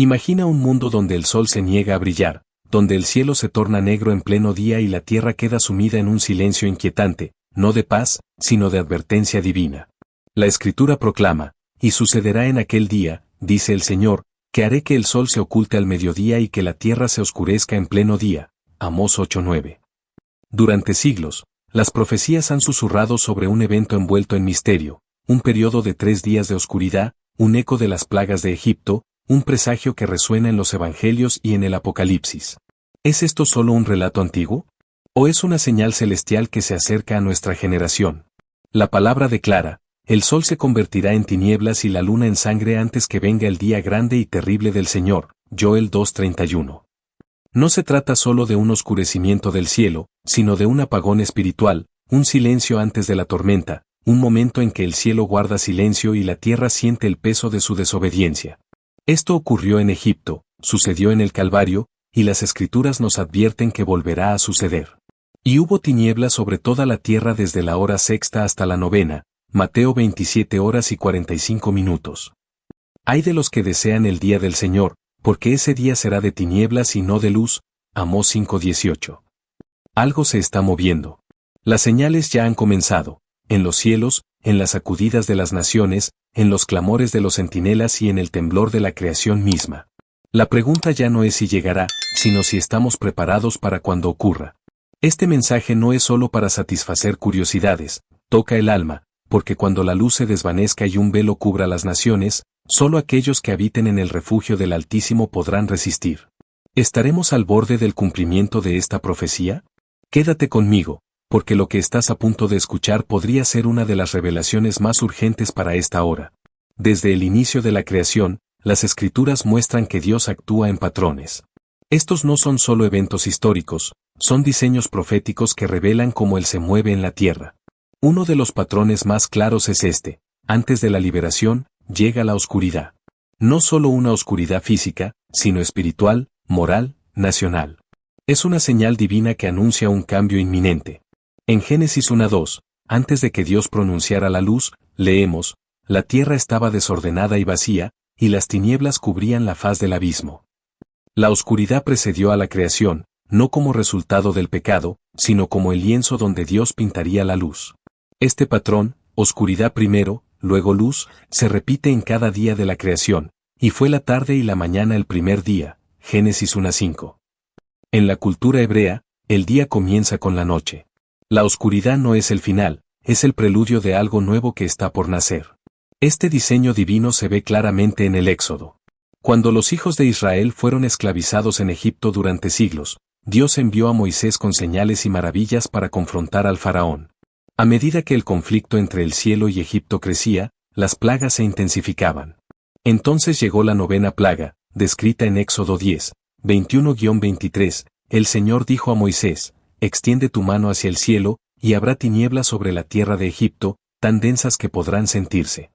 Imagina un mundo donde el sol se niega a brillar, donde el cielo se torna negro en pleno día y la tierra queda sumida en un silencio inquietante, no de paz, sino de advertencia divina. La Escritura proclama, y sucederá en aquel día, dice el Señor, que haré que el sol se oculte al mediodía y que la tierra se oscurezca en pleno día. Amós 8:9. Durante siglos, las profecías han susurrado sobre un evento envuelto en misterio, un periodo de 3 días de oscuridad, un eco de las plagas de Egipto, un presagio que resuena en los Evangelios y en el Apocalipsis. ¿Es esto solo un relato antiguo? ¿O es una señal celestial que se acerca a nuestra generación? La palabra declara, el sol se convertirá en tinieblas y la luna en sangre antes que venga el día grande y terrible del Señor. Joel 2:31. No se trata solo de un oscurecimiento del cielo, sino de un apagón espiritual, un silencio antes de la tormenta, un momento en que el cielo guarda silencio y la tierra siente el peso de su desobediencia. Esto ocurrió en Egipto, sucedió en el Calvario, y las Escrituras nos advierten que volverá a suceder. Y hubo tinieblas sobre toda la tierra desde la hora sexta hasta la novena, Mateo 27:45. Ay de los que desean el día del Señor, porque ese día será de tinieblas y no de luz. Amós 5:18. Algo se está moviendo. Las señales ya han comenzado, en los cielos, en las sacudidas de las naciones, en los clamores de los centinelas y en el temblor de la creación misma. La pregunta ya no es si llegará, sino si estamos preparados para cuando ocurra. Este mensaje no es solo para satisfacer curiosidades, toca el alma, porque cuando la luz se desvanezca y un velo cubra las naciones, solo aquellos que habiten en el refugio del Altísimo podrán resistir. ¿Estaremos al borde del cumplimiento de esta profecía? Quédate conmigo, porque lo que estás a punto de escuchar podría ser una de las revelaciones más urgentes para esta hora. Desde el inicio de la creación, las Escrituras muestran que Dios actúa en patrones. Estos no son solo eventos históricos, son diseños proféticos que revelan cómo Él se mueve en la tierra. Uno de los patrones más claros es este: antes de la liberación, llega la oscuridad. No solo una oscuridad física, sino espiritual, moral, nacional. Es una señal divina que anuncia un cambio inminente. En Génesis 1:2, antes de que Dios pronunciara la luz, leemos, la tierra estaba desordenada y vacía, y las tinieblas cubrían la faz del abismo. La oscuridad precedió a la creación, no como resultado del pecado, sino como el lienzo donde Dios pintaría la luz. Este patrón, oscuridad primero, luego luz, se repite en cada día de la creación, y fue la tarde y la mañana el primer día, Génesis 1:5. En la cultura hebrea, el día comienza con la noche. La oscuridad no es el final, es el preludio de algo nuevo que está por nacer. Este diseño divino se ve claramente en el Éxodo. Cuando los hijos de Israel fueron esclavizados en Egipto durante siglos, Dios envió a Moisés con señales y maravillas para confrontar al faraón. A medida que el conflicto entre el cielo y Egipto crecía, las plagas se intensificaban. Entonces llegó la 9ª plaga, descrita en Éxodo 10, 21-23, el Señor dijo a Moisés, extiende tu mano hacia el cielo, y habrá tinieblas sobre la tierra de Egipto, tan densas que podrán sentirse.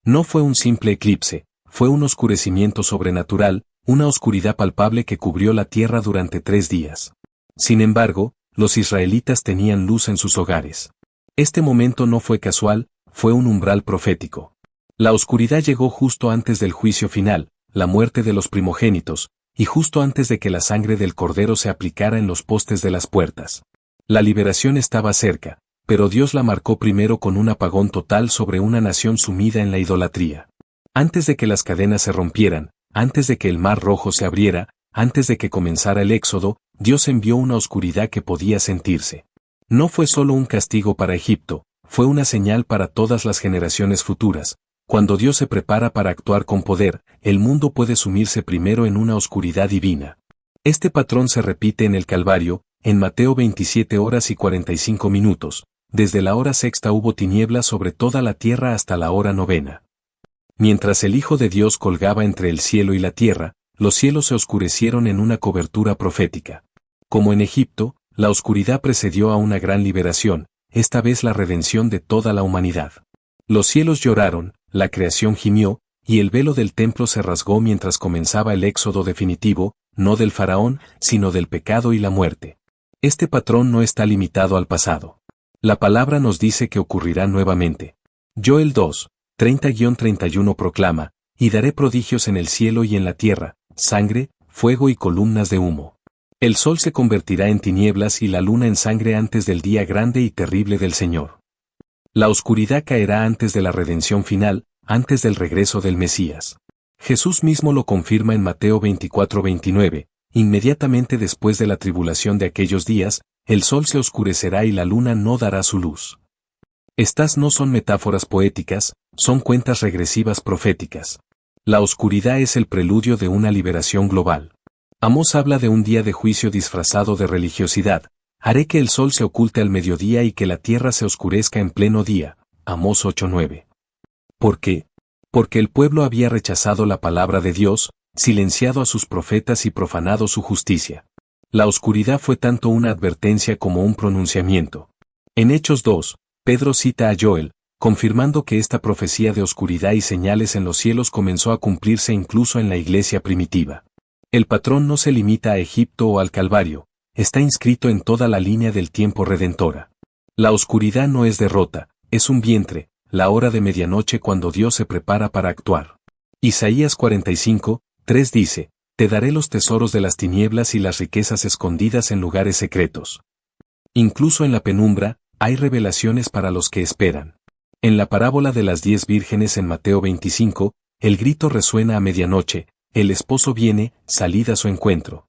No fue un simple eclipse, fue un oscurecimiento sobrenatural, una oscuridad palpable que cubrió la tierra durante 3 días. Sin embargo, los israelitas tenían luz en sus hogares. Este momento no fue casual, fue un umbral profético. La oscuridad llegó justo antes del juicio final, la muerte de los primogénitos, y justo antes de que la sangre del cordero se aplicara en los postes de las puertas. La liberación estaba cerca, pero Dios la marcó primero con un apagón total sobre una nación sumida en la idolatría. Antes de que las cadenas se rompieran, antes de que el mar rojo se abriera, antes de que comenzara el éxodo, Dios envió una oscuridad que podía sentirse. No fue solo un castigo para Egipto, fue una señal para todas las generaciones futuras. Cuando Dios se prepara para actuar con poder, el mundo puede sumirse primero en una oscuridad divina. Este patrón se repite en el Calvario, en Mateo 27:45. Desde la hora sexta hubo tinieblas sobre toda la tierra hasta la hora 9. Mientras el Hijo de Dios colgaba entre el cielo y la tierra, los cielos se oscurecieron en una cobertura profética. Como en Egipto, la oscuridad precedió a una gran liberación, esta vez la redención de toda la humanidad. Los cielos lloraron, la creación gimió, y el velo del templo se rasgó mientras comenzaba el éxodo definitivo, no del faraón, sino del pecado y la muerte. Este patrón no está limitado al pasado. La palabra nos dice que ocurrirá nuevamente. Joel 2, 30-31 proclama, y daré prodigios en el cielo y en la tierra, sangre, fuego y columnas de humo. El sol se convertirá en tinieblas y la luna en sangre antes del día grande y terrible del Señor. La oscuridad caerá antes de la redención final, antes del regreso del Mesías. Jesús mismo lo confirma en Mateo 24:29, inmediatamente después de la tribulación de aquellos días, el sol se oscurecerá y la luna no dará su luz. Estas no son metáforas poéticas, son cuentas regresivas proféticas. La oscuridad es el preludio de una liberación global. Amós habla de un día de juicio disfrazado de religiosidad. Haré que el sol se oculte al mediodía y que la tierra se oscurezca en pleno día. Amós 8:9. ¿Por qué? Porque el pueblo había rechazado la palabra de Dios, silenciado a sus profetas y profanado su justicia. La oscuridad fue tanto una advertencia como un pronunciamiento. En Hechos 2, Pedro cita a Joel, confirmando que esta profecía de oscuridad y señales en los cielos comenzó a cumplirse incluso en la iglesia primitiva. El patrón no se limita a Egipto o al Calvario, está inscrito en toda la línea del tiempo redentora. La oscuridad no es derrota, es un vientre, la hora de medianoche cuando Dios se prepara para actuar. Isaías 45:3 dice, te daré los tesoros de las tinieblas y las riquezas escondidas en lugares secretos. Incluso en la penumbra, hay revelaciones para los que esperan. En la parábola de las 10 vírgenes en Mateo 25, el grito resuena a medianoche, el esposo viene, salid a su encuentro.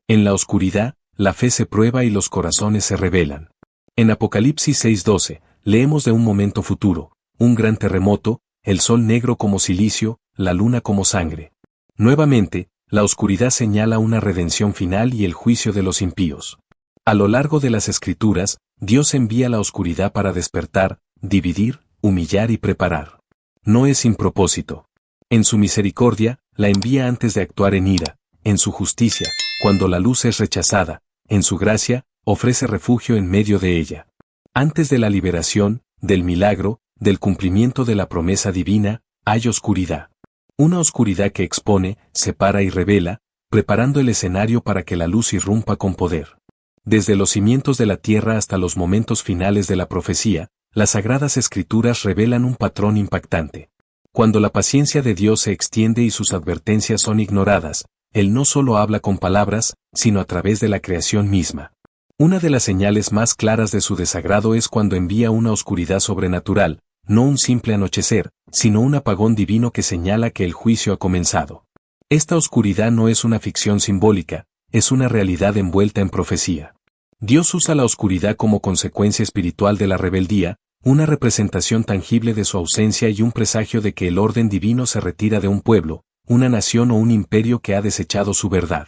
En la oscuridad, la fe se prueba y los corazones se revelan. En Apocalipsis 6:12, leemos de un momento futuro, un gran terremoto, el sol negro como silicio, la luna como sangre. Nuevamente, la oscuridad señala una redención final y el juicio de los impíos. A lo largo de las Escrituras, Dios envía la oscuridad para despertar, dividir, humillar y preparar. No es sin propósito. En su misericordia, la envía antes de actuar en ira, en su justicia, cuando la luz es rechazada, en su gracia, ofrece refugio en medio de ella. Antes de la liberación, del milagro, del cumplimiento de la promesa divina, hay oscuridad. Una oscuridad que expone, separa y revela, preparando el escenario para que la luz irrumpa con poder. Desde los cimientos de la tierra hasta los momentos finales de la profecía, las Sagradas Escrituras revelan un patrón impactante. Cuando la paciencia de Dios se extiende y sus advertencias son ignoradas, Él no solo habla con palabras, sino a través de la creación misma. Una de las señales más claras de su desagrado es cuando envía una oscuridad sobrenatural, no un simple anochecer, sino un apagón divino que señala que el juicio ha comenzado. Esta oscuridad no es una ficción simbólica, es una realidad envuelta en profecía. Dios usa la oscuridad como consecuencia espiritual de la rebeldía, una representación tangible de su ausencia y un presagio de que el orden divino se retira de un pueblo, una nación o un imperio que ha desechado su verdad.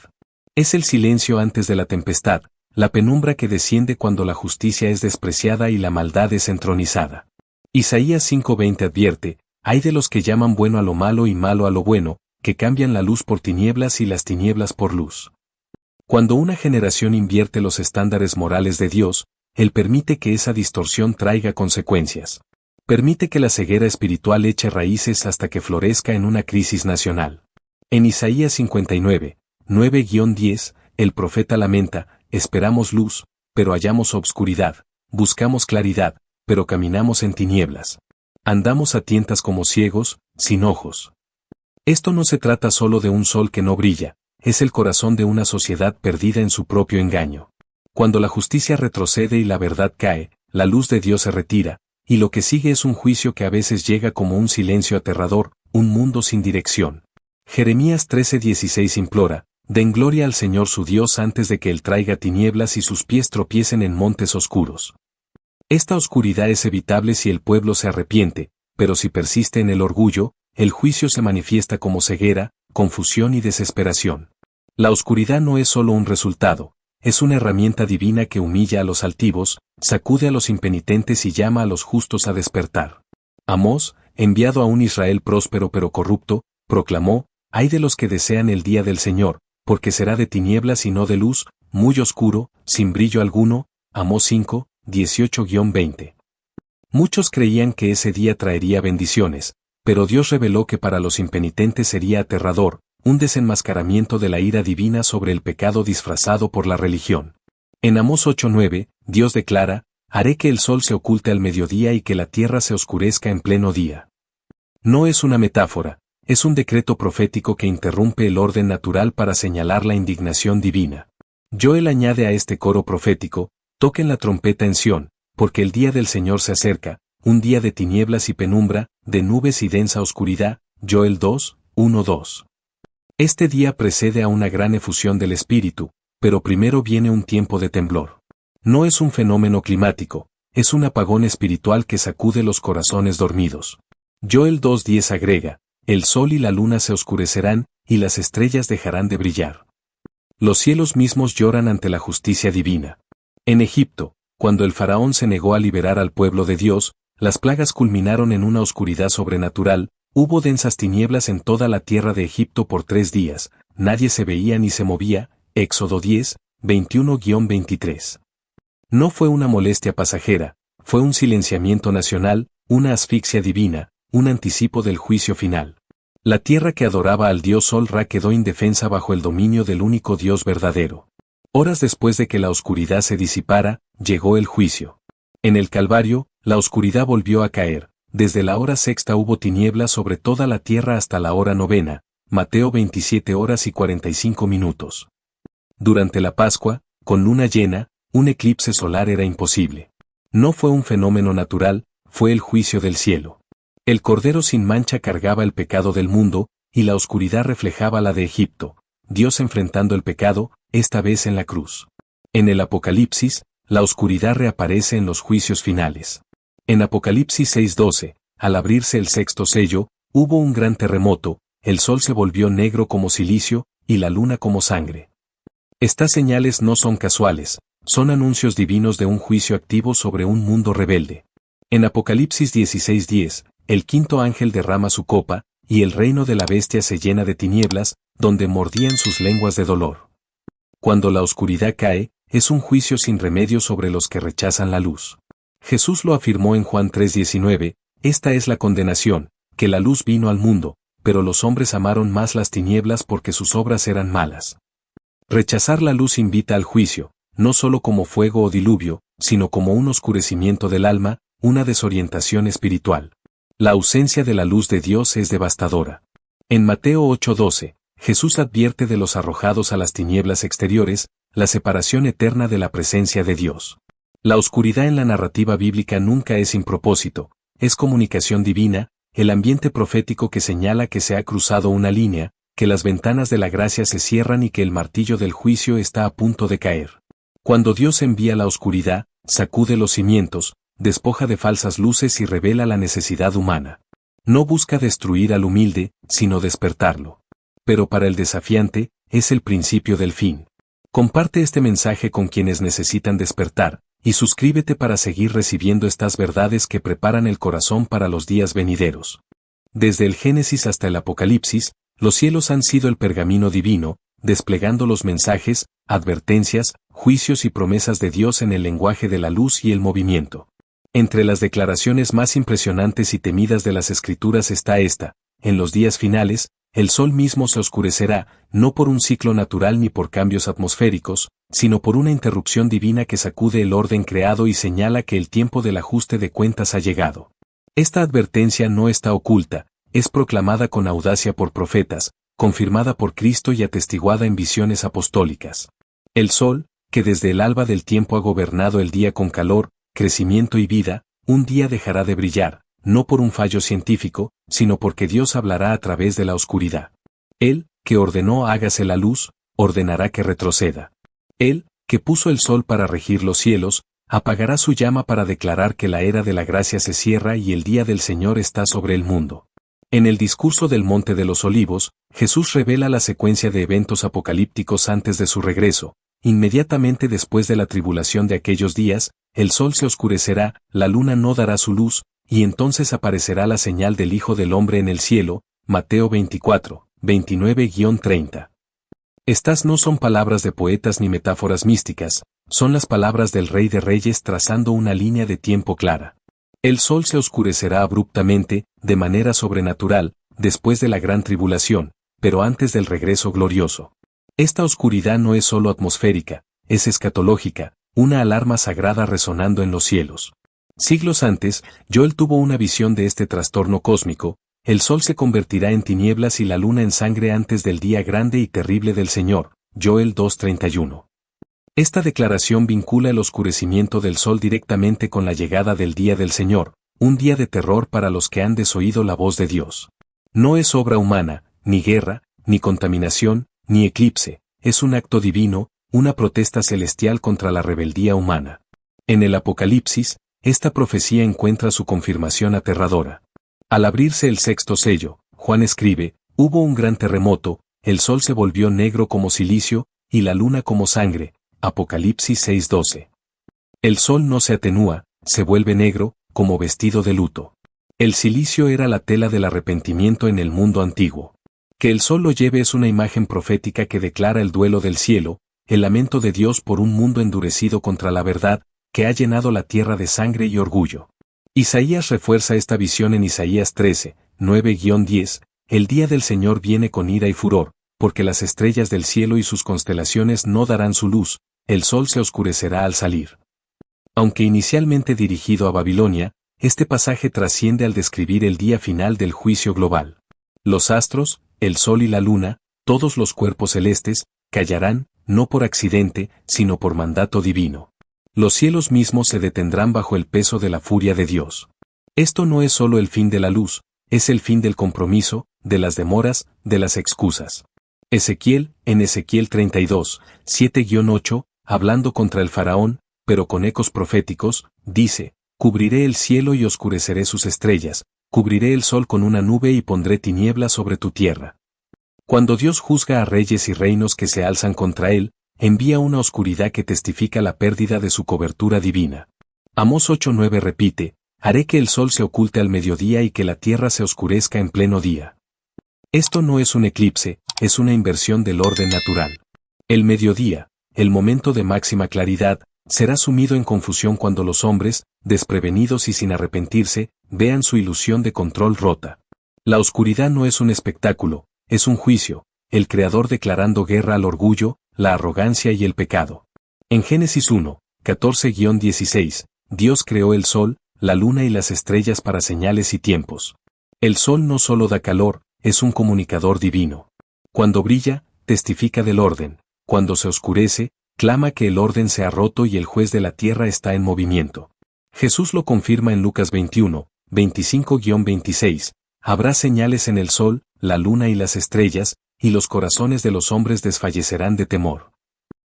Es el silencio antes de la tempestad, la penumbra que desciende cuando la justicia es despreciada y la maldad es entronizada. Isaías 5:20 advierte, hay de los que llaman bueno a lo malo y malo a lo bueno, que cambian la luz por tinieblas y las tinieblas por luz. Cuando una generación invierte los estándares morales de Dios, Él permite que esa distorsión traiga consecuencias. Permite que la ceguera espiritual eche raíces hasta que florezca en una crisis nacional. En Isaías 59:9-10, el profeta lamenta, esperamos luz, pero hallamos obscuridad, buscamos claridad, pero caminamos en tinieblas. Andamos a tientas como ciegos, sin ojos. Esto no se trata solo de un sol que no brilla, es el corazón de una sociedad perdida en su propio engaño. Cuando la justicia retrocede y la verdad cae, la luz de Dios se retira, y lo que sigue es un juicio que a veces llega como un silencio aterrador, un mundo sin dirección. Jeremías 13:16 implora, den gloria al Señor su Dios antes de que Él traiga tinieblas y sus pies tropiecen en montes oscuros. Esta oscuridad es evitable si el pueblo se arrepiente, pero si persiste en el orgullo, el juicio se manifiesta como ceguera, confusión y desesperación. La oscuridad no es solo un resultado, es una herramienta divina que humilla a los altivos, sacude a los impenitentes y llama a los justos a despertar. Amós, enviado a un Israel próspero pero corrupto, proclamó, ay de los que desean el día del Señor, porque será de tinieblas y no de luz, muy oscuro, sin brillo alguno. Amós 5:18-20. Muchos creían que ese día traería bendiciones, pero Dios reveló que para los impenitentes sería aterrador, un desenmascaramiento de la ira divina sobre el pecado disfrazado por la religión. En Amós 8:9, Dios declara, haré que el sol se oculte al mediodía y que la tierra se oscurezca en pleno día. No es una metáfora, es un decreto profético que interrumpe el orden natural para señalar la indignación divina. Joel añade a este coro profético: toquen la trompeta en Sión, porque el día del Señor se acerca, un día de tinieblas y penumbra, de nubes y densa oscuridad. Joel 2, 1-2. Este día precede a una gran efusión del Espíritu, pero primero viene un tiempo de temblor. No es un fenómeno climático, es un apagón espiritual que sacude los corazones dormidos. Joel 2:10 agrega: el sol y la luna se oscurecerán, y las estrellas dejarán de brillar. Los cielos mismos lloran ante la justicia divina. En Egipto, cuando el faraón se negó a liberar al pueblo de Dios, las plagas culminaron en una oscuridad sobrenatural. Hubo densas tinieblas en toda la tierra de Egipto por 3 días, nadie se veía ni se movía. Éxodo 10, 21-23. No fue una molestia pasajera, fue un silenciamiento nacional, una asfixia divina, un anticipo del juicio final. La tierra que adoraba al dios Sol Ra quedó indefensa bajo el dominio del único Dios verdadero. Horas después de que la oscuridad se disipara, llegó el juicio. En el Calvario, la oscuridad volvió a caer. Desde la hora sexta hubo tinieblas sobre toda la tierra hasta la hora novena, Mateo 27 horas y 45 minutos. Durante la Pascua, con luna llena, un eclipse solar era imposible. No fue un fenómeno natural, fue el juicio del cielo. El Cordero sin mancha cargaba el pecado del mundo, y la oscuridad reflejaba la de Egipto, Dios enfrentando el pecado, esta vez en la cruz. En el Apocalipsis, la oscuridad reaparece en los juicios finales. En Apocalipsis 6:12, al abrirse el sexto sello, hubo un gran terremoto, el sol se volvió negro como silicio, y la luna como sangre. Estas señales no son casuales, son anuncios divinos de un juicio activo sobre un mundo rebelde. En Apocalipsis 16:10, el quinto ángel derrama su copa, y el reino de la bestia se llena de tinieblas, donde mordían sus lenguas de dolor. Cuando la oscuridad cae, es un juicio sin remedio sobre los que rechazan la luz. Jesús lo afirmó en Juan 3:19, esta es la condenación, que la luz vino al mundo, pero los hombres amaron más las tinieblas porque sus obras eran malas. Rechazar la luz invita al juicio, no solo como fuego o diluvio, sino como un oscurecimiento del alma, una desorientación espiritual. La ausencia de la luz de Dios es devastadora. En Mateo 8:12, Jesús advierte de los arrojados a las tinieblas exteriores, la separación eterna de la presencia de Dios. La oscuridad en la narrativa bíblica nunca es sin propósito, es comunicación divina, el ambiente profético que señala que se ha cruzado una línea, que las ventanas de la gracia se cierran y que el martillo del juicio está a punto de caer. Cuando Dios envía la oscuridad, sacude los cimientos, despoja de falsas luces y revela la necesidad humana. No busca destruir al humilde, sino despertarlo. Pero para el desafiante, es el principio del fin. Comparte este mensaje con quienes necesitan despertar, y suscríbete para seguir recibiendo estas verdades que preparan el corazón para los días venideros. Desde el Génesis hasta el Apocalipsis, los cielos han sido el pergamino divino, desplegando los mensajes, advertencias, juicios y promesas de Dios en el lenguaje de la luz y el movimiento. Entre las declaraciones más impresionantes y temidas de las Escrituras está esta: en los días finales, el sol mismo se oscurecerá, no por un ciclo natural ni por cambios atmosféricos, sino por una interrupción divina que sacude el orden creado y señala que el tiempo del ajuste de cuentas ha llegado. Esta advertencia no está oculta, es proclamada con audacia por profetas, confirmada por Cristo y atestiguada en visiones apostólicas. El sol, que desde el alba del tiempo ha gobernado el día con calor, crecimiento y vida, un día dejará de brillar, no por un fallo científico, sino porque Dios hablará a través de la oscuridad. Él, que ordenó hágase la luz, ordenará que retroceda. Él, que puso el sol para regir los cielos, apagará su llama para declarar que la era de la gracia se cierra y el día del Señor está sobre el mundo. En el discurso del Monte de los Olivos, Jesús revela la secuencia de eventos apocalípticos antes de su regreso. Inmediatamente después de la tribulación de aquellos días, el sol se oscurecerá, la luna no dará su luz, y entonces aparecerá la señal del Hijo del Hombre en el cielo. Mateo 24, 29-30. Estas no son palabras de poetas ni metáforas místicas, son las palabras del Rey de Reyes trazando una línea de tiempo clara. El sol se oscurecerá abruptamente, de manera sobrenatural, después de la gran tribulación, pero antes del regreso glorioso. Esta oscuridad no es solo atmosférica, es escatológica, una alarma sagrada resonando en los cielos. Siglos antes, Joel tuvo una visión de este trastorno cósmico. El sol se convertirá en tinieblas y la luna en sangre antes del día grande y terrible del Señor. Joel 2:31. Esta declaración vincula el oscurecimiento del sol directamente con la llegada del día del Señor, un día de terror para los que han desoído la voz de Dios. No es obra humana, ni guerra, ni contaminación, ni eclipse, es un acto divino, una protesta celestial contra la rebeldía humana. En el Apocalipsis, esta profecía encuentra su confirmación aterradora. Al abrirse el sexto sello, Juan escribe, hubo un gran terremoto, el sol se volvió negro como cilicio, y la luna como sangre. Apocalipsis 6:12. El sol no se atenúa, se vuelve negro, como vestido de luto. El cilicio era la tela del arrepentimiento en el mundo antiguo. Que el sol lo lleve es una imagen profética que declara el duelo del cielo, el lamento de Dios por un mundo endurecido contra la verdad, que ha llenado la tierra de sangre y orgullo. Isaías refuerza esta visión en Isaías 13, 9-10, el día del Señor viene con ira y furor, porque las estrellas del cielo y sus constelaciones no darán su luz, el sol se oscurecerá al salir. Aunque inicialmente dirigido a Babilonia, este pasaje trasciende al describir el día final del juicio global. Los astros, el sol y la luna, todos los cuerpos celestes, callarán, no por accidente, sino por mandato divino. Los cielos mismos se detendrán bajo el peso de la furia de Dios. Esto no es solo el fin de la luz, es el fin del compromiso, de las demoras, de las excusas. Ezequiel, en Ezequiel 32, 7-8, hablando contra el faraón, pero con ecos proféticos, dice, cubriré el cielo y oscureceré sus estrellas, cubriré el sol con una nube y pondré tinieblas sobre tu tierra. Cuando Dios juzga a reyes y reinos que se alzan contra él, envía una oscuridad que testifica la pérdida de su cobertura divina. Amós 8:9 repite, haré que el sol se oculte al mediodía y que la tierra se oscurezca en pleno día. Esto no es un eclipse, es una inversión del orden natural. El mediodía, el momento de máxima claridad, será sumido en confusión cuando los hombres, desprevenidos y sin arrepentirse, vean su ilusión de control rota. La oscuridad no es un espectáculo, es un juicio, el Creador declarando guerra al orgullo, la arrogancia y el pecado. En Génesis 1, 14-16, Dios creó el sol, la luna y las estrellas para señales y tiempos. El sol no solo da calor, es un comunicador divino. Cuando brilla, testifica del orden, cuando se oscurece, clama que el orden se ha roto y el juez de la tierra está en movimiento. Jesús lo confirma en Lucas 21, 25-26, habrá señales en el sol, la luna y las estrellas, y los corazones de los hombres desfallecerán de temor.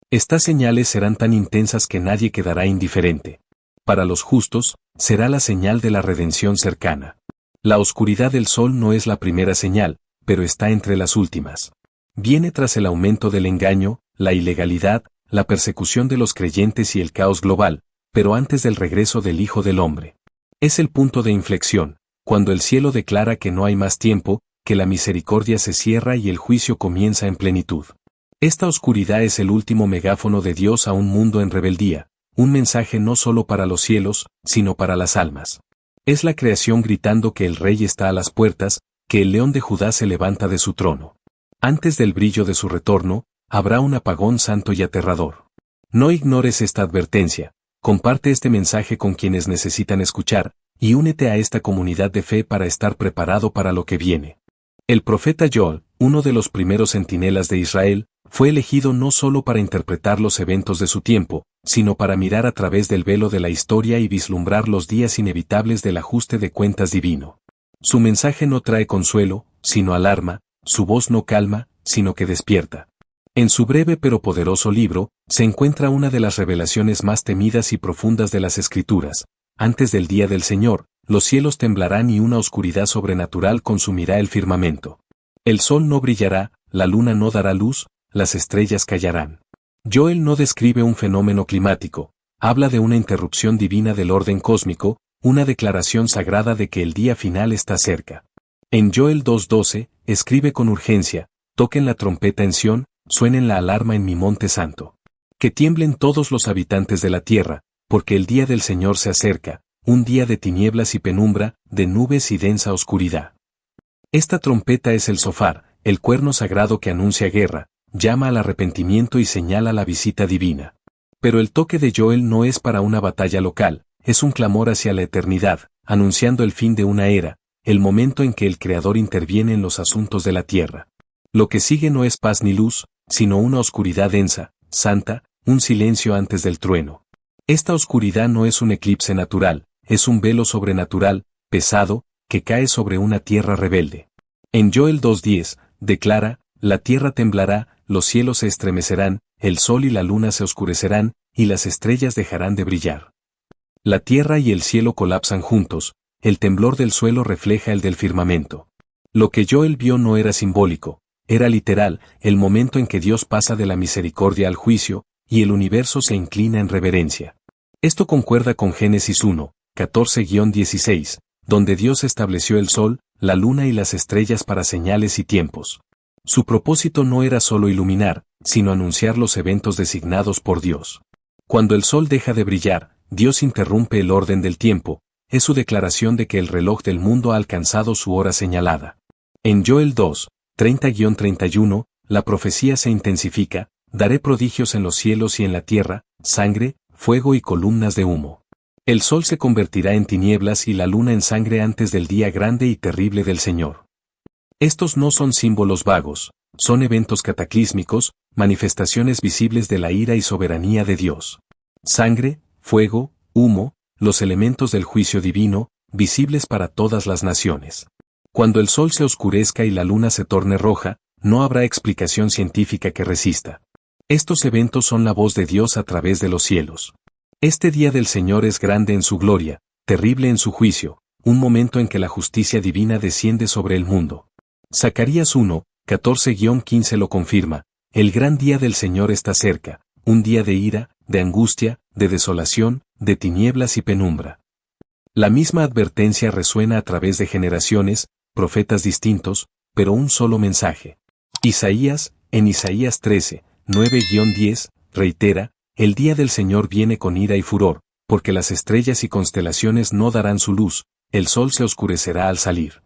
Estas señales serán tan intensas que nadie quedará indiferente. Para los justos, será la señal de la redención cercana. La oscuridad del sol no es la primera señal, pero está entre las últimas. Viene tras el aumento del engaño, la ilegalidad, la persecución de los creyentes y el caos global, pero antes del regreso del Hijo del Hombre. Es el punto de inflexión, cuando el cielo declara que no hay más tiempo, que la misericordia se cierra y el juicio comienza en plenitud. Esta oscuridad es el último megáfono de Dios a un mundo en rebeldía, un mensaje no solo para los cielos, sino para las almas. Es la creación gritando que el Rey está a las puertas, que el León de Judá se levanta de su trono. Antes del brillo de su retorno, habrá un apagón santo y aterrador. No ignores esta advertencia, comparte este mensaje con quienes necesitan escuchar, y únete a esta comunidad de fe para estar preparado para lo que viene. El profeta Joel, uno de los primeros centinelas de Israel, fue elegido no solo para interpretar los eventos de su tiempo, sino para mirar a través del velo de la historia y vislumbrar los días inevitables del ajuste de cuentas divino. Su mensaje no trae consuelo, sino alarma, su voz no calma, sino que despierta. En su breve pero poderoso libro, se encuentra una de las revelaciones más temidas y profundas de las Escrituras. Antes del día del Señor, los cielos temblarán y una oscuridad sobrenatural consumirá el firmamento. El sol no brillará, la luna no dará luz, las estrellas callarán. Joel no describe un fenómeno climático, habla de una interrupción divina del orden cósmico, una declaración sagrada de que el día final está cerca. En Joel 2:12, escribe con urgencia, toquen la trompeta en Sión, suenen la alarma en mi monte santo. Que tiemblen todos los habitantes de la tierra, porque el día del Señor se acerca, un día de tinieblas y penumbra, de nubes y densa oscuridad. Esta trompeta es el shofar, el cuerno sagrado que anuncia guerra, llama al arrepentimiento y señala la visita divina. Pero el toque de Joel no es para una batalla local, es un clamor hacia la eternidad, anunciando el fin de una era, el momento en que el Creador interviene en los asuntos de la tierra. Lo que sigue no es paz ni luz, sino una oscuridad densa, santa, un silencio antes del trueno. Esta oscuridad no es un eclipse natural, es un velo sobrenatural, pesado, que cae sobre una tierra rebelde. En Joel 2:10, declara, la tierra temblará, los cielos se estremecerán, el sol y la luna se oscurecerán, y las estrellas dejarán de brillar. La tierra y el cielo colapsan juntos, el temblor del suelo refleja el del firmamento. Lo que Joel vio no era simbólico, era literal, el momento en que Dios pasa de la misericordia al juicio, y el universo se inclina en reverencia. Esto concuerda con Génesis 1, 14-16, donde Dios estableció el sol, la luna y las estrellas para señales y tiempos. Su propósito no era solo iluminar, sino anunciar los eventos designados por Dios. Cuando el sol deja de brillar, Dios interrumpe el orden del tiempo, es su declaración de que el reloj del mundo ha alcanzado su hora señalada. En Joel 2, 30-31, la profecía se intensifica, daré prodigios en los cielos y en la tierra, sangre, fuego y columnas de humo. El sol se convertirá en tinieblas y la luna en sangre antes del día grande y terrible del Señor. Estos no son símbolos vagos, son eventos cataclísmicos, manifestaciones visibles de la ira y soberanía de Dios. Sangre, fuego, humo, los elementos del juicio divino, visibles para todas las naciones. Cuando el sol se oscurezca y la luna se torne roja, no habrá explicación científica que resista. Estos eventos son la voz de Dios a través de los cielos. Este día del Señor es grande en su gloria, terrible en su juicio, un momento en que la justicia divina desciende sobre el mundo. Zacarías 1, 14-15 lo confirma, el gran día del Señor está cerca, un día de ira, de angustia, de desolación, de tinieblas y penumbra. La misma advertencia resuena a través de generaciones, profetas distintos, pero un solo mensaje. Isaías, en Isaías 13, 9-10, reitera, el día del Señor viene con ira y furor, porque las estrellas y constelaciones no darán su luz, el sol se oscurecerá al salir.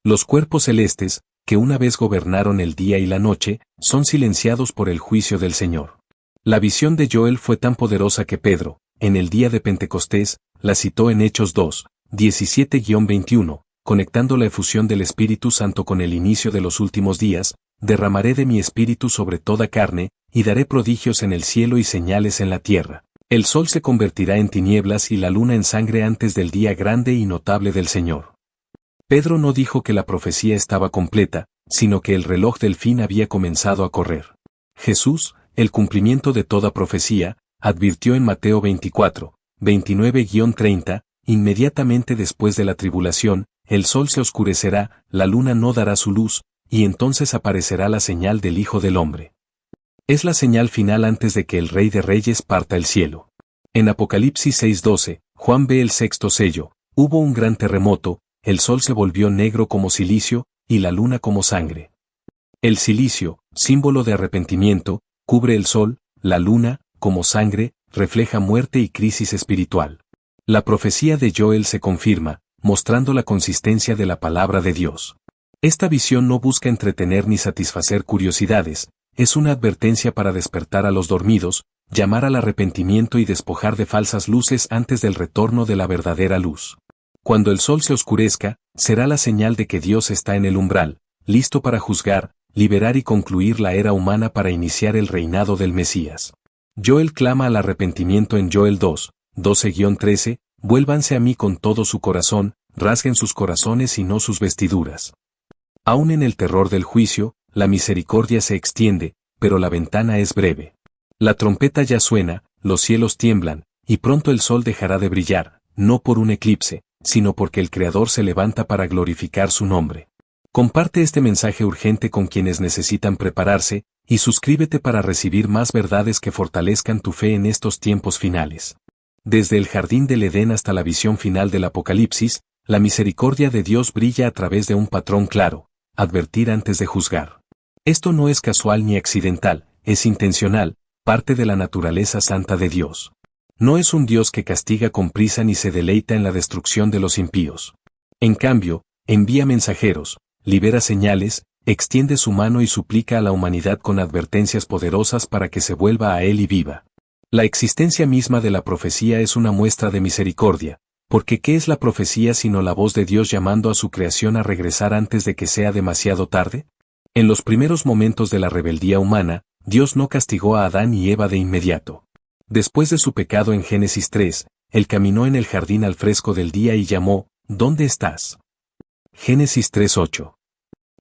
Los cuerpos celestes, que una vez gobernaron el día y la noche, son silenciados por el juicio del Señor. La visión de Joel fue tan poderosa que Pedro, en el día de Pentecostés, la citó en Hechos 2, 17-21, conectando la efusión del Espíritu Santo con el inicio de los últimos días, derramaré de mi espíritu sobre toda carne, y daré prodigios en el cielo y señales en la tierra. El sol se convertirá en tinieblas y la luna en sangre antes del día grande y notable del Señor. Pedro no dijo que la profecía estaba completa, sino que el reloj del fin había comenzado a correr. Jesús, el cumplimiento de toda profecía, advirtió en Mateo 24, 29-30, inmediatamente después de la tribulación, el sol se oscurecerá, la luna no dará su luz, y entonces aparecerá la señal del Hijo del Hombre. Es la señal final antes de que el Rey de Reyes parta el cielo. En Apocalipsis 6:12, Juan ve el sexto sello, hubo un gran terremoto, el sol se volvió negro como silicio, y la luna como sangre. El silicio, símbolo de arrepentimiento, cubre el sol, la luna, como sangre, refleja muerte y crisis espiritual. La profecía de Joel se confirma, mostrando la consistencia de la palabra de Dios. Esta visión no busca entretener ni satisfacer curiosidades, es una advertencia para despertar a los dormidos, llamar al arrepentimiento y despojar de falsas luces antes del retorno de la verdadera luz. Cuando el sol se oscurezca, será la señal de que Dios está en el umbral, listo para juzgar, liberar y concluir la era humana para iniciar el reinado del Mesías. Joel clama al arrepentimiento en Joel 2, 12-13, vuélvanse a mí con todo su corazón, rasguen sus corazones y no sus vestiduras. Aún en el terror del juicio, la misericordia se extiende, pero la ventana es breve. La trompeta ya suena, los cielos tiemblan, y pronto el sol dejará de brillar, no por un eclipse, sino porque el Creador se levanta para glorificar su nombre. Comparte este mensaje urgente con quienes necesitan prepararse, y suscríbete para recibir más verdades que fortalezcan tu fe en estos tiempos finales. Desde el jardín del Edén hasta la visión final del Apocalipsis, la misericordia de Dios brilla a través de un patrón claro: advertir antes de juzgar. Esto no es casual ni accidental, es intencional, parte de la naturaleza santa de Dios. No es un Dios que castiga con prisa ni se deleita en la destrucción de los impíos. En cambio, envía mensajeros, libera señales, extiende su mano y suplica a la humanidad con advertencias poderosas para que se vuelva a Él y viva. La existencia misma de la profecía es una muestra de misericordia, Porque ¿qué es la profecía sino la voz de Dios llamando a su creación a regresar antes de que sea demasiado tarde? En los primeros momentos de la rebeldía humana, Dios no castigó a Adán y Eva de inmediato. Después de su pecado en Génesis 3, Él caminó en el jardín al fresco del día y llamó, ¿dónde estás? Génesis 3:8.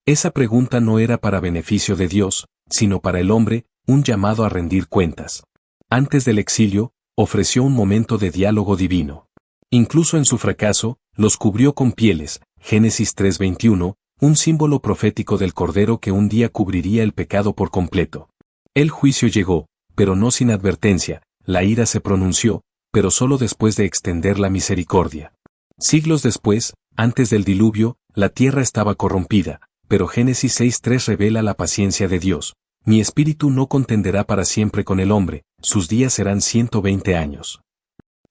Esa pregunta no era para beneficio de Dios, sino para el hombre, un llamado a rendir cuentas. Antes del exilio, ofreció un momento de diálogo divino. Incluso en su fracaso, los cubrió con pieles, Génesis 3:21, un símbolo profético del Cordero que un día cubriría el pecado por completo. El juicio llegó, pero no sin advertencia, la ira se pronunció, pero solo después de extender la misericordia. Siglos después, antes del diluvio, la tierra estaba corrompida, pero Génesis 6:3 revela la paciencia de Dios. Mi espíritu no contenderá para siempre con el hombre, sus días serán 120 años.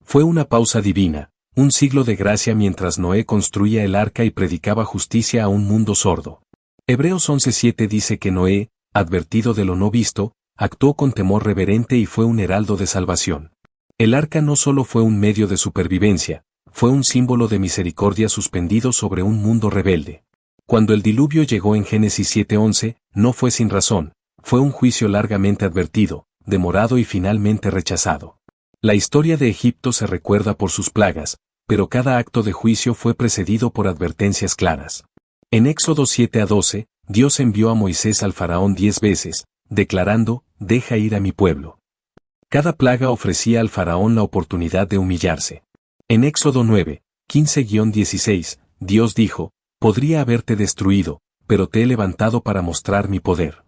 Fue una pausa divina, un siglo de gracia mientras Noé construía el arca y predicaba justicia a un mundo sordo. Hebreos 11:7 dice que Noé, advertido de lo no visto, actuó con temor reverente y fue un heraldo de salvación. El arca no solo fue un medio de supervivencia, fue un símbolo de misericordia suspendido sobre un mundo rebelde. Cuando el diluvio llegó en Génesis 7:11, no fue sin razón, fue un juicio largamente advertido, demorado y finalmente rechazado. La historia de Egipto se recuerda por sus plagas, pero cada acto de juicio fue precedido por advertencias claras. En Éxodo 7:12, Dios envió a Moisés al faraón 10 veces, declarando, deja ir a mi pueblo. Cada plaga ofrecía al faraón la oportunidad de humillarse. En Éxodo 9:15-16, Dios dijo, podría haberte destruido, pero te he levantado para mostrar mi poder.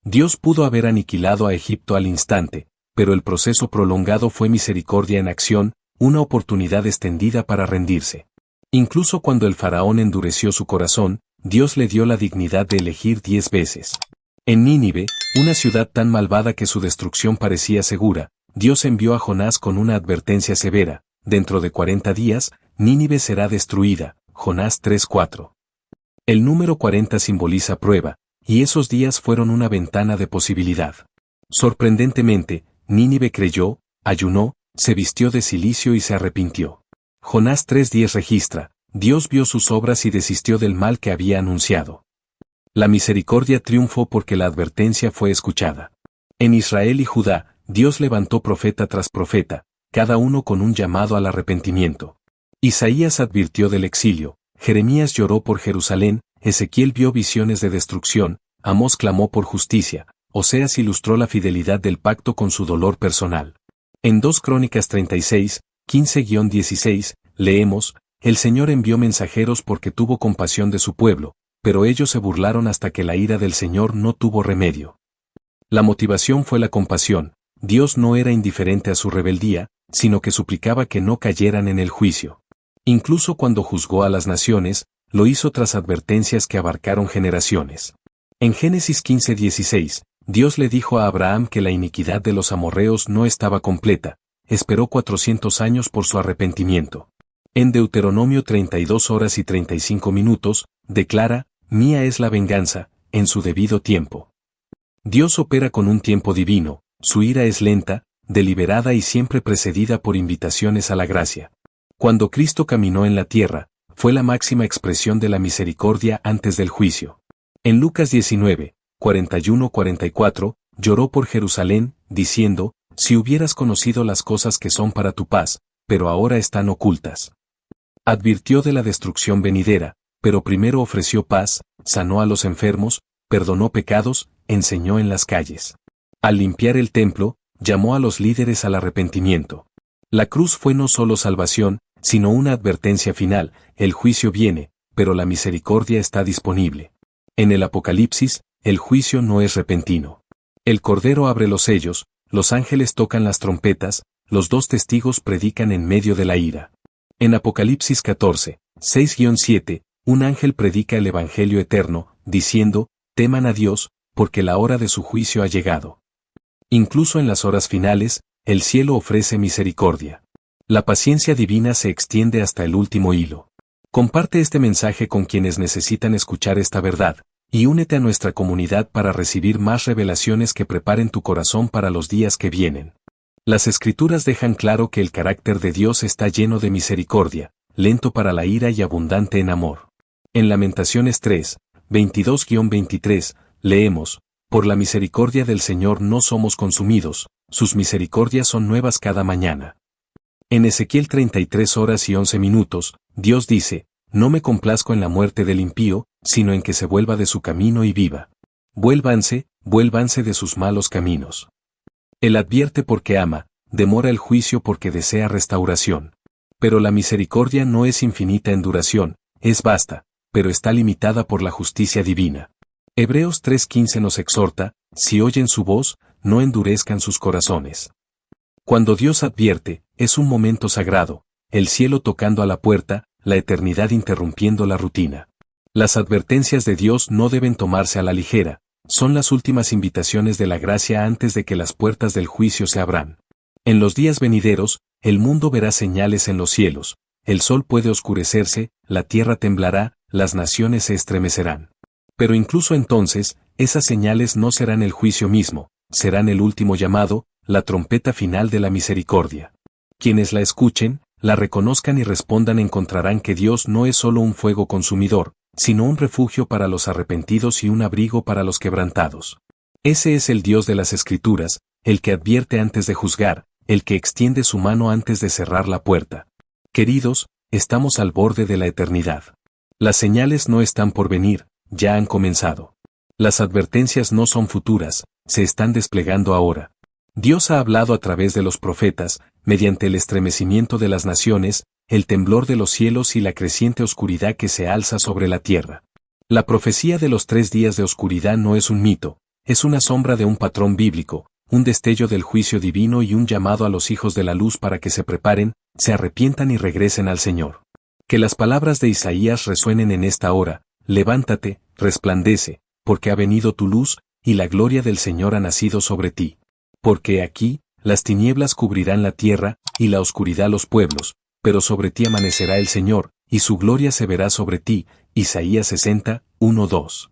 Dios pudo haber aniquilado a Egipto al instante, pero el proceso prolongado fue misericordia en acción, una oportunidad extendida para rendirse. Incluso cuando el faraón endureció su corazón, Dios le dio la dignidad de elegir 10 veces. En Nínive, una ciudad tan malvada que su destrucción parecía segura, Dios envió a Jonás con una advertencia severa, dentro de 40 días, Nínive será destruida, Jonás 3:4. El número 40 simboliza prueba, y esos días fueron una ventana de posibilidad. Sorprendentemente, Nínive creyó, ayunó, se vistió de cilicio y se arrepintió. Jonás 3:10 registra, Dios vio sus obras y desistió del mal que había anunciado. La misericordia triunfó porque la advertencia fue escuchada. En Israel y Judá, Dios levantó profeta tras profeta, cada uno con un llamado al arrepentimiento. Isaías advirtió del exilio, Jeremías lloró por Jerusalén, Ezequiel vio visiones de destrucción, Amós clamó por justicia, Oseas ilustró la fidelidad del pacto con su dolor personal. En 2 Crónicas 36:15-16, leemos, el Señor envió mensajeros porque tuvo compasión de su pueblo, pero ellos se burlaron hasta que la ira del Señor no tuvo remedio. La motivación fue la compasión, Dios no era indiferente a su rebeldía, sino que suplicaba que no cayeran en el juicio. Incluso cuando juzgó a las naciones, lo hizo tras advertencias que abarcaron generaciones. En Génesis 15:16, Dios le dijo a Abraham que la iniquidad de los amorreos no estaba completa, esperó 400 años por su arrepentimiento. En Deuteronomio 32:35, declara, mía es la venganza, en su debido tiempo. Dios opera con un tiempo divino, su ira es lenta, deliberada y siempre precedida por invitaciones a la gracia. Cuando Cristo caminó en la tierra, fue la máxima expresión de la misericordia antes del juicio. En Lucas 19:41-44, lloró por Jerusalén, diciendo, si hubieras conocido las cosas que son para tu paz, pero ahora están ocultas. Advirtió de la destrucción venidera, pero primero ofreció paz, sanó a los enfermos, perdonó pecados, enseñó en las calles. Al limpiar el templo, llamó a los líderes al arrepentimiento. La cruz fue no solo salvación, sino una advertencia final, el juicio viene, pero la misericordia está disponible. En el Apocalipsis, el juicio no es repentino. El Cordero abre los sellos, los ángeles tocan las trompetas, los 2 testigos predican en medio de la ira. En Apocalipsis 14:6-7, un ángel predica el Evangelio eterno, diciendo, teman a Dios, porque la hora de su juicio ha llegado. Incluso en las horas finales, el cielo ofrece misericordia. La paciencia divina se extiende hasta el último hilo. Comparte este mensaje con quienes necesitan escuchar esta verdad, y únete a nuestra comunidad para recibir más revelaciones que preparen tu corazón para los días que vienen. Las Escrituras dejan claro que el carácter de Dios está lleno de misericordia, lento para la ira y abundante en amor. En Lamentaciones 3, 22-23, leemos, por la misericordia del Señor no somos consumidos, sus misericordias son nuevas cada mañana. En Ezequiel 33 horas y 11 minutos, Dios dice, no me complazco en la muerte del impío, sino en que se vuelva de su camino y viva. Vuélvanse de sus malos caminos. Él advierte porque ama, demora el juicio porque desea restauración. Pero la misericordia no es infinita en duración, es vasta, pero está limitada por la justicia divina. Hebreos 3:15 nos exhorta, si oyen su voz, no endurezcan sus corazones. Cuando Dios advierte, es un momento sagrado, el cielo tocando a la puerta, la eternidad interrumpiendo la rutina. Las advertencias de Dios no deben tomarse a la ligera, son las últimas invitaciones de la gracia antes de que las puertas del juicio se abran. En los días venideros, el mundo verá señales en los cielos, el sol puede oscurecerse, la tierra temblará, las naciones se estremecerán. Pero incluso entonces, esas señales no serán el juicio mismo, serán el último llamado, la trompeta final de la misericordia. Quienes la escuchen, la reconozcan y respondan encontrarán que Dios no es solo un fuego consumidor, sino un refugio para los arrepentidos y un abrigo para los quebrantados. Ese es el Dios de las Escrituras, el que advierte antes de juzgar, el que extiende su mano antes de cerrar la puerta. Queridos, estamos al borde de la eternidad. Las señales no están por venir, ya han comenzado. Las advertencias no son futuras, se están desplegando ahora. Dios ha hablado a través de los profetas, mediante el estremecimiento de las naciones, el temblor de los cielos y la creciente oscuridad que se alza sobre la tierra. La profecía de los 3 días de oscuridad no es un mito, es una sombra de un patrón bíblico, un destello del juicio divino y un llamado a los hijos de la luz para que se preparen, se arrepientan y regresen al Señor. Que las palabras de Isaías resuenen en esta hora, levántate, resplandece, porque ha venido tu luz, y la gloria del Señor ha nacido sobre ti. Porque aquí, las tinieblas cubrirán la tierra, y la oscuridad los pueblos, pero sobre ti amanecerá el Señor, y su gloria se verá sobre ti. Isaías 60, 1-2.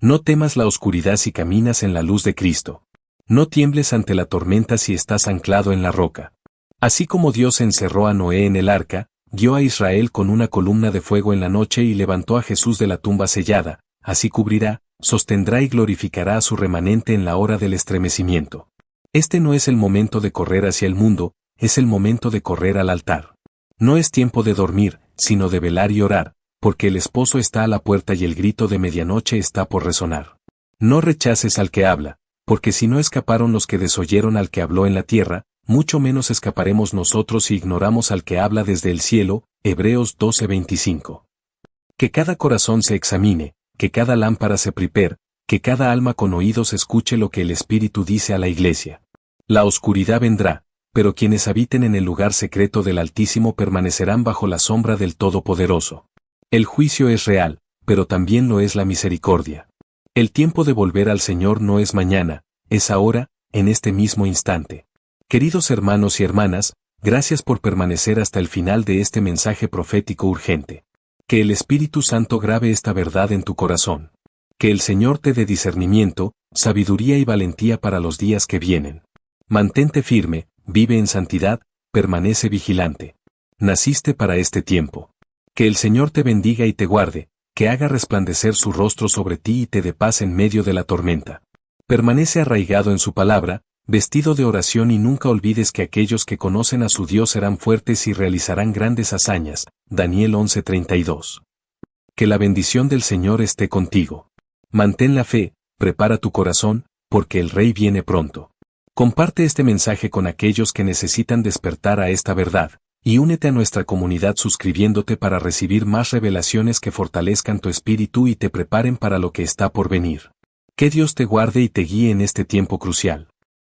No temas la oscuridad si caminas en la luz de Cristo. No tiembles ante la tormenta si estás anclado en la roca. Así como Dios encerró a Noé en el arca, guió a Israel con una columna de fuego en la noche y levantó a Jesús de la tumba sellada, así cubrirá, sostendrá y glorificará a su remanente en la hora del estremecimiento. Este no es el momento de correr hacia el mundo, es el momento de correr al altar. No es tiempo de dormir, sino de velar y orar, porque el esposo está a la puerta y el grito de medianoche está por resonar. No rechaces al que habla, porque si no escaparon los que desoyeron al que habló en la tierra, mucho menos escaparemos nosotros si ignoramos al que habla desde el cielo. Hebreos 12:25. Que cada corazón se examine, que cada lámpara se prepare, que cada alma con oídos escuche lo que el Espíritu dice a la iglesia. La oscuridad vendrá, pero quienes habiten en el lugar secreto del Altísimo permanecerán bajo la sombra del Todopoderoso. El juicio es real, pero también lo es la misericordia. El tiempo de volver al Señor no es mañana, es ahora, en este mismo instante. Queridos hermanos y hermanas, gracias por permanecer hasta el final de este mensaje profético urgente. Que el Espíritu Santo grabe esta verdad en tu corazón. Que el Señor te dé discernimiento, sabiduría y valentía para los días que vienen. Mantente firme, vive en santidad, permanece vigilante. Naciste para este tiempo. Que el Señor te bendiga y te guarde, que haga resplandecer su rostro sobre ti y te dé paz en medio de la tormenta. Permanece arraigado en su palabra, vestido de oración y nunca olvides que aquellos que conocen a su Dios serán fuertes y realizarán grandes hazañas. Daniel 11:32. Que la bendición del Señor esté contigo. Mantén la fe, prepara tu corazón, porque el Rey viene pronto. Comparte este mensaje con aquellos que necesitan despertar a esta verdad, y únete a nuestra comunidad suscribiéndote para recibir más revelaciones que fortalezcan tu espíritu y te preparen para lo que está por venir. Que Dios te guarde y te guíe en este tiempo crucial.